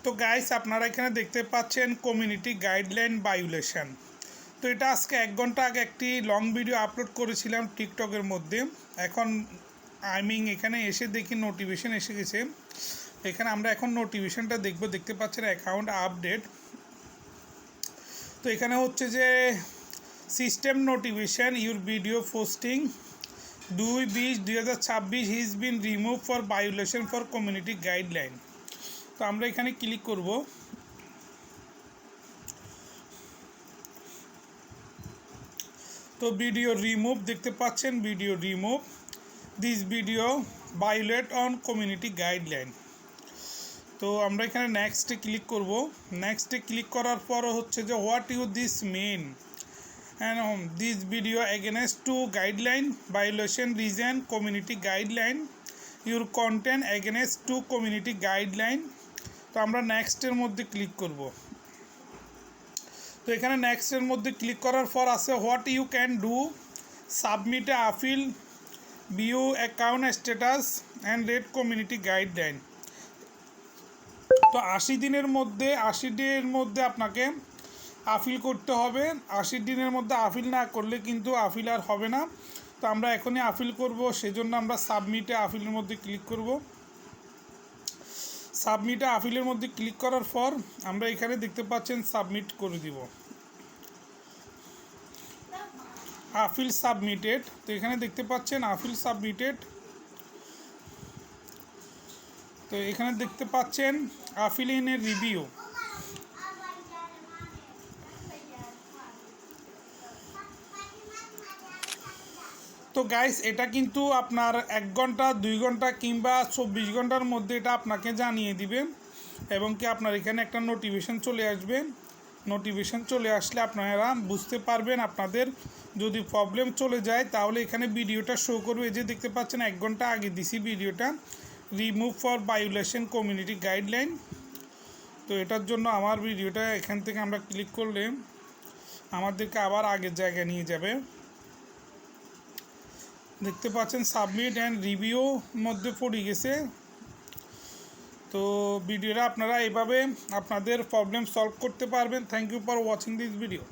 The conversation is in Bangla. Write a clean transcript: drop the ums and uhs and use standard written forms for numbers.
তো গাইস আপনারা এখানে দেখতে পাচ্ছেন কমিউনিটি গাইডলাইন ভায়োলেশন। তো এটা আজকে 1 ঘন্টা আগে একটি লং ভিডিও আপলোড করেছিলাম টিকটকের মধ্যে। এখন এখানে এসে দেখি নোটিফিকেশন এসে গেছে। এখানে আমরা এখন নোটিফিকেশনটা দেখতে পাচ্ছেন অ্যাকাউন্ট আপডেট। তো এখানে হচ্ছে যে system notification your video posting 2/20/2026 has been remove for violation for community guideline. তো আমরা এখানে ক্লিক করব। তো ভিডিও রিমুভ দেখতে পাচ্ছেন, video remove this video violate on community guideline. তো আমরা এখানে নেক্সটে ক্লিক করব। নেক্সটে ক্লিক করার পর হচ্ছে যে what you this mean and this video against to guideline violation reason community guideline your content against to community guideline। তো আমরা নেক্সটের মধ্যে ক্লিক করব। তো এখানে নেক্সটের মধ্যে ক্লিক করার পর আছে what you can do submit a appeal view account status and read community guideline. তো 80 দিনের মধ্যে আপনাকে আপিল করতে হবে। 80 দিনের মধ্যে আপিল না করলে কিন্তু আপিল আর হবে না। তো আমরা এখনই আপিল করব, সেজন্য আমরা সাবমিটে আপিলের মধ্যে ক্লিক করব। সাবমিটে আপিলের মধ্যে ক্লিক করার পর আমরা এখানে দেখতে পাচ্ছেন সাবমিট করে দিব, আপিল সাবমিটেড। তো এখানে দেখতে পাচ্ছেন আপিল সাবমিটেড। তো এখানে দেখতে পাচ্ছেন আপিল ইন এ রিভিউ। তো গাইস এটা কিন্তু আপনার 1 ঘন্টা 2 ঘন্টা কিংবা 24 ঘন্টার মধ্যে এটা আপনাকে জানিয়ে দিবে, এবং কি আপনার এখানে একটা নোটিফিকেশন চলে আসবে। নোটিফিকেশন চলে আসলে আপনারা বুঝতে পারবেন। আপনাদের যদি প্রবলেম চলে যায় তাহলে এখানে ভিডিওটা শো করবে, যে দেখতে পাচ্ছেন 1 ঘন্টা আগে দিছি ভিডিওটা, remove for violation community guideline. তো এটার জন্য আমার ভিডিওটা এখান থেকে আমরা ক্লিক করলে আমাদেরকে আবার আগের জায়গায় নিয়ে যাবে। দেখতে পাচ্ছেন সাবমিট অ্যান্ড রিভিউ মধ্যে পড়ে গেছে। তো ভিডিওটা আপনারা এভাবে আপনাদের প্রবলেম সলভ করতে পারবেন। Thank you for watching this video.